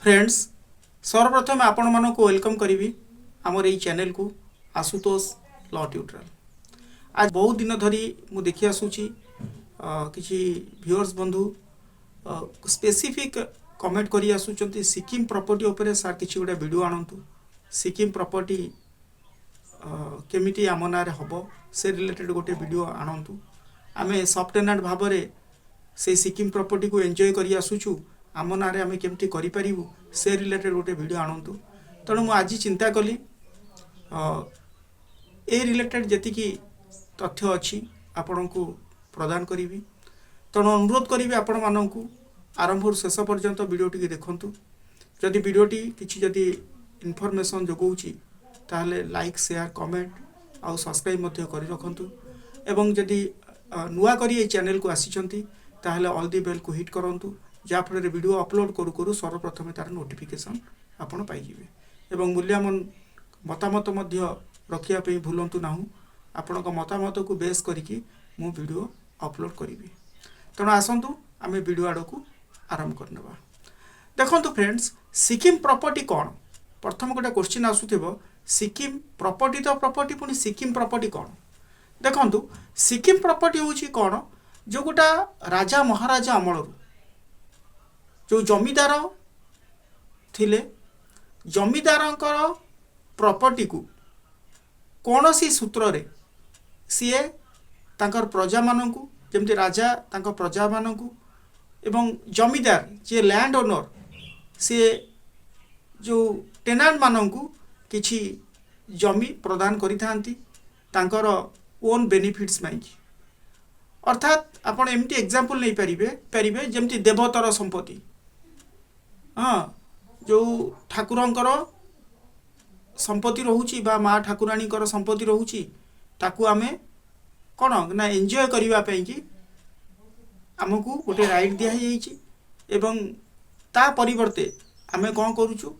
Friends सर्वप्रथम आपण मानक वेलकम करी आमर यही चैनल को आशुतोष लॉ ट्यूटोरियल। आज बहुत दिन धरी मु देखि आसुची किछि व्यूअर्स बंधु स्पेसिफिक कमेंट करी आसुचंती सिक्किम प्रॉपर्टी ऊपर सार किछि गोटे वीडियो आनंतु सिक्किम प्रॉपर्टी केमिति आम नारे हबो से रिलेटेड गोटे वीडियो आनंतु आमे सब टेनेंट भाव से सिक्किम प्रॉपर्टी को एंजॉय करी आसुचु आम ना आम केमती करूँ से रिलेटेड गोटे वीडियो आणतु तेणु मुझे चिंता कली ए रिलेटेड जी तथ्य अच्छी आपण को प्रदान करी तेणु अनुरोध करी आपण मानक आरंभ शेष पर्यंत वीडियोटी देखूँ जदि वीडियोटी किसी जदि इनफॉरमेशन जोगाऊँच ताहले लाइक शेयर कमेंट आउ सब्सक्राइब कर रखु एवं जदि नुआ करी ये चैनल को आसी ताहले ऑल दी बेल को हिट करंतु जाफल वीडियो अपलोड करू करू सर्वप्रथम तार नोटिफिकेशन आपण पाइबे एवं मूल्यवान मतामत रखिया भूलंतु ना आपण मतामत को बेस करिकी मु वीडियो अपलोड करी तेणु आसतु आम वीडियो आड़ को आरंभ करनेबा। देखंतु फ्रेंड्स सिक्किम प्रॉपर्टी कौन प्रथम गोटे क्वेश्चन आसुथिबो सिक्किम प्रॉपर्टी तो प्रॉपर्टी पुनी सिक्किम प्रॉपर्टी कौन देखंतु सिक्किम प्रॉपर्टी होची कौन जो गोटा राजा महाराजा अमल जो जमीदार थिले जमीदारंकर प्रॉपर्टी को कौन सी सूत्र रे सीए तांकर प्रजा मानकु जेमती राजा तांकर प्रजा मानकु एवं जमीदार जे लैंड ओनर सी जो टेनांट मानकु किछि जमी प्रदान करि थांती तांकर ओन बेनिफिट्स माइकी अर्थात आपण एमती एग्जांपल नहीं पारिबे जेमती देवतर संपत्ति हाँ जो ठाकुरंकर संपत्ति रोची बा माँ ठाकुराणीकर संपत्ति रोची ताकू आमे कौन ना एंजॉय करिवा पई कि आमको गोटे राइट दिया जाइए एवं ता परिवर्ते आमे कौन करूचु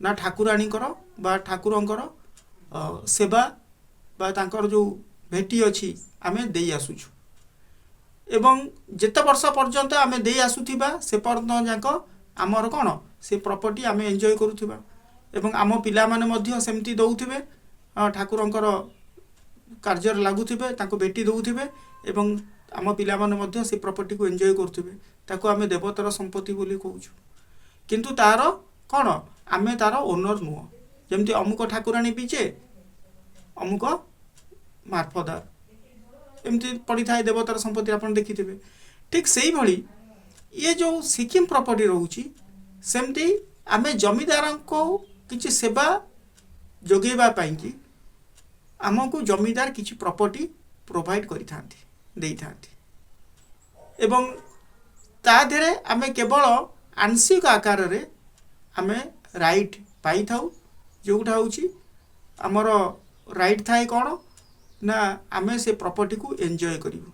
ना ठाकुराणीकर बा ठाकुरंकर सेवा बा तांकर जो भेटी अच्छी आमे देई आसुछु एवं जेते वर्ष पर्यंत आमे देई आसुथिबा से पर्यंत जाक आमर कौन से प्रॉपर्टी आमे एंजॉय करूथिबा एवं आम पिला माने मध्य सेमती दउथिबे ठाकुरंकर कार्य लागुथिबे ताको बेटी दउथिबे एवं आम पिला माने मध्य से प्रॉपर्टी को एंजॉय करूथिबे ताको आमे देवतर संपत्ति बोली कहूछु किंतु तार कौन आमे तार ओनर नुह जेमती अमुक ठाकुराणी पीछे अमुक मार्फदार एमती पड़ी था देवतार संपत्ति आप देखिथे ठीक से भली ये जो सिक्किम प्रॉपर्टी रोची सेमती आमे जमीदार को किसी सेवा जोगेबा पाई कि आमको जमीदार किसी प्रॉपर्टी प्रोवाइड करि थांती देई थांती एवं ता देरे आमे केवल आंशिक आकार रे आमे राइट पाई थाउ जोटा होची हमर राइट थाए कौन ना आमे से प्रॉपर्टी को एंजॉय करिवु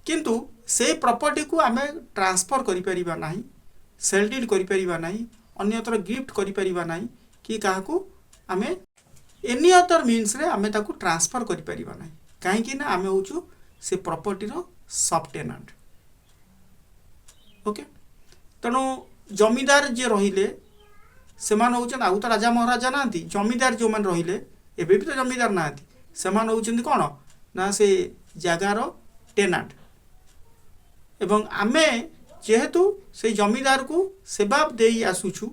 किंतु से प्रॉपर्टी को आमे ट्रांसफर करि परिबा नाही सेल डीड करि परिबा नाही अन्यत्र गिफ्ट करि परिबा नाही कि काहाकू आमे एनी अदर मीन्स रे आमे ताकू ट्रांसफर करि परिबा नाही काहे कि ना आमे होचु से प्रॉपर्टी रो सब टेनेंट ओके तनो जमीदार जे रहिले सेमान होचन आउ तो राजा महाराजा नांती जमीदार जो मान रहिले एबे भी तो जमीदार नांती सेमान होचन कौन ना से जगार टेनांट एवं आमे जेहेतु से जमीदार को सेवा दे आसुछु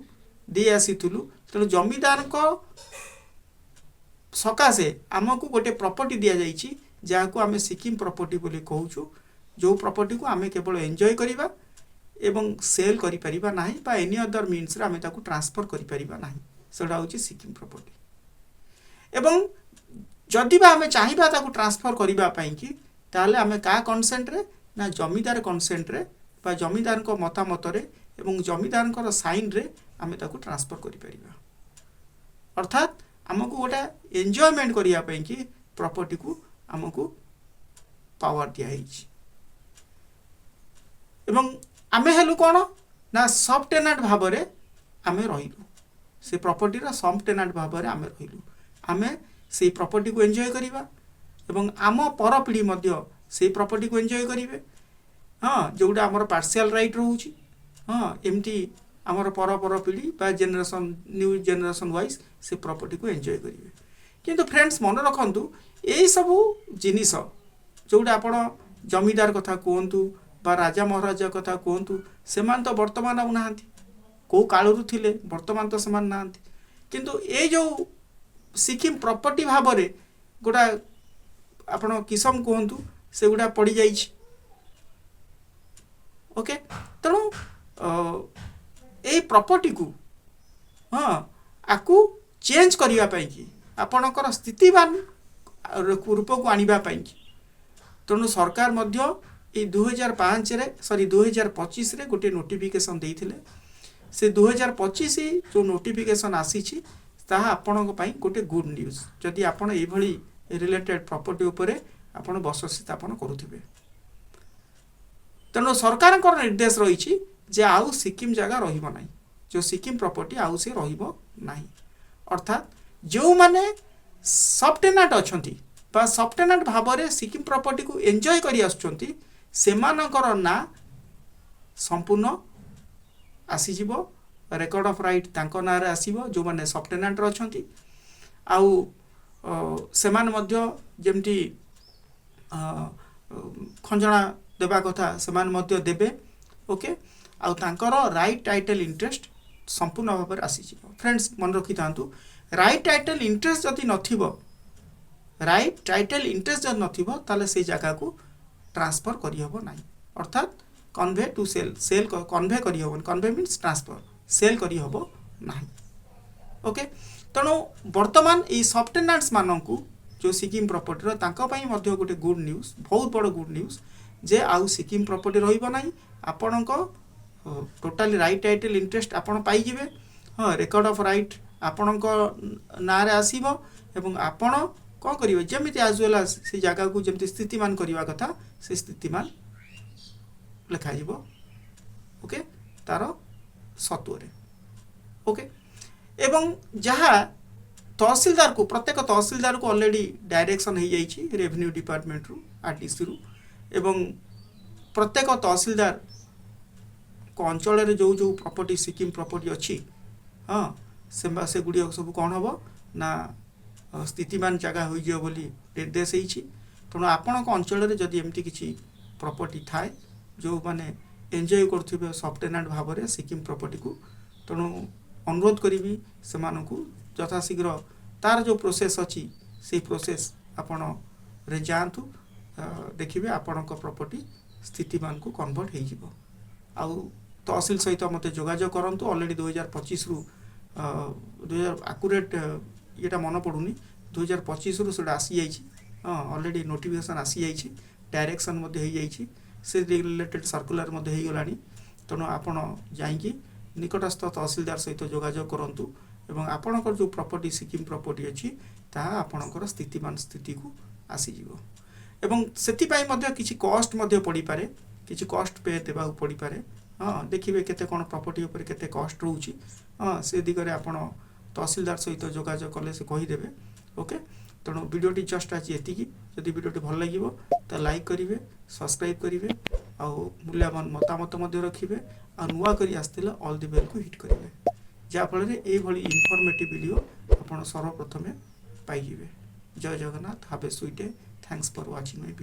दे आसीथुलु तेणु जमीदार को सकाशे आमको गोटे प्रॉपर्टी दिया जाइछि जाको आमे सिक्किम प्रॉपर्टी बोली कहूछु जो प्रॉपर्टी को आमे केवल एंजॉय करिबा एवं सेल करि परिबा नाही बा एनी अदर मीन्स रे आमे ताकू ट्रांसफर करि परिबा नाही सेडा होछि सिक्किम प्रॉपर्टी एवं जदि बा आमे चाहिबा ताकू ट्रांसफर करिबा पई कि ताले आमे का कंसेंट रे ना जमीदार कंसेंट रे बा जमीदार को मतामत रे एवं जमीदार को साइन रे आमे ताकू ट्रांसफर करि परिबा अर्थात आमको गोटा एंजॉयमेंट करिया पई कि प्रॉपर्टी को आमको पावर दिया हिछि एवं आमे हेलु कोन ना सब टेनेंट भाव रे आमे रहिलु से प्रॉपर्टी रा सब टेनेंट भाव रे आमे रहिलु आमे से प्रॉपर्टी को एंजॉय करिबा एवं आम पर पीढ़ी मध्य से प्रॉपर्टी को एंजॉय करिवे हाँ जोटा आमर पार्शियल राइट रोची हाँ एमती आमर पर पीढ़ी बा जेनेरेशन न्यू जेनेरेशन वाइज से प्रॉपर्टी को एंजॉय करेंगे किंतु फ्रेंड्स मन रखु यही सबू जिनिस जोटा आपण जमीदार कथा कहतु बा राजा महाराजा कथा कहतु से तो वर्तमान आउ ना कौ कालू थिले वर्तमान तो सेमान ना किंतु ये जो सिक्किम प्रॉपर्टी भाव में गोटा आपण किसम कहतु से गुड़ा पड़ जाइए ओके तेणु ये प्रॉपर्टी को हाँ आपको चेंज करने की आपणकर स्थितिवान रूप को आनिबा की तेणु सरकार मध्य ये 2005 रे सॉरी 2025 रे गोटे नोटिफिकेशन देइथिले से 2025 जो नोटिफिकेशन आसी ताहा आपणक पई गोटे गुड न्यूज जदि आपण ए भली रिलेटेड प्रॉपर्टी उपरे आपण बस स्थापन करुथिबे तेणु सरकार निर्देश रही जे आउ सिक्किम जगह रहिबो नाही जो सिक्किम प्रॉपर्टी आउ से रहिबो नाही अर्थात जो माने सब टेनांट अछंती बा सब टेनांट भाव में सिक्किम प्रॉपर्टी को एंजॉय करी आछंती सेमानकर ना संपूर्ण आसीजिवो रेकॉर्ड ऑफ राइट तांको ना रे आसीबो जो माने सब टेनांट अछंती आउ सेमान मध्य जेमती खंजणा देबा कथा सेमान मध्य देबे ओके आउ तांकर राइट टाइटल इंटरेस्ट संपूर्ण भाव में आसीजिवो फ्रेंड्स मन रखि थांतु राइट टाइटल इंटरेस्ट जदि नथिबो राइट टाइटल इंटरेस्ट जब नथिबो ताले से जगह को ट्रांसफर करि हबो नाही अर्थात convey to sell sell convey करि हबो कन्वे मींस ट्रांसफर सेल करि हबो नाही ओके तेणु वर्तमान ये सब टेनांट्स मानकू जो सिक्किम प्रॉपर्टी रो तांको पई मध्य गोटे गुड न्यूज बहुत बड़ गुड न्यूज जे आउ सिक्किम प्रॉपर्टी रहिबो नाही आपणको टोटली राइट टाइटल इंटरेस्ट आपण पाई जिवे हाँ रेकॉर्ड ऑफ राइट आपणको नारे आसीबो एवं आपण कौन करेंगे जमी एज वेल एज से जगह को जमी स्थितिमान करने कथा से स्थितिमान लिखाई ओके तार सत्वरे ओके एवं जहाँ तहसीलदार को प्रत्येक तहसीलदार को ऑलरेडी डायरेक्शन हो जाइए रेवेन्यू डिपार्टमेंट रु आरटीसी रु एवं प्रत्येक तहसीलदार को अंचल जो जो प्रॉपर्टी सिक्किम प्रॉपर्टी अच्छी हाँ से गुड़िया सब कौन हम ना स्थितिमान जगह हो निर्देश होती तेणु आपण अंचल जदि एमती किसी प्रॉपर्टी थाए जो माने एंजॉय करुवे सब टेनांट भाव में सिक्किम प्रॉपर्टी को तेणु अनुरोध करी से यथाशीघ्र तार जो प्रोसेस अच्छी से प्रोसेस आपण रे जातु देखिए आपण प्रॉपर्टी स्थितिमान को कन्वर्ट हो आउ तहसील सहित मत जोगाजोग करूँ ऑलरेडी 2025 रु 2000 आकुरेट ये मन पड़ूनी 2025 रु से आसी जाइए हाँ ऑलरेडी नोटिफिकेशन आसी जाइए डायरेक्शन हो जाइए से रिलेटेड सर्कुलर हो गला तेणु आपण जाइए निकटस्थ तहसीलदार सहित जोगाजोग करूँ एवं आपणकर जो प्रॉपर्टी सिक्किम प्रॉपर्टी अच्छी ताहा आपणकर स्थितिमान स्थिति को आसीज एवं सेतिपाई मध्य किछि कॉस्ट मध्य पड़ी पारे किछि कॉस्ट पे देबा पड़ी पारे हाँ देखिए केते कोन प्रॉपर्टी ऊपर केते कॉस्ट रहउची हाँ से दिगरे आपण तहसीलदार सहित जोगाजोग कले से कहीदेवे ओके तेणु वीडियोटी जस्ट आज एतिकी जदि वीडियोटी भल लगिवो तो लाइक करिवे सब्सक्राइब करिवे आउ मूल्यवान मतामत मध्य रखिवे आ नुआ करी आस्तिला ऑल द बेल को हिट करिवे जा फल रे ए भली इनफॉर्मेटिव वीडियो आपण सर्वप्रथमे पाइजिवे जय Jagannath have a sweet day thanks for watching my video.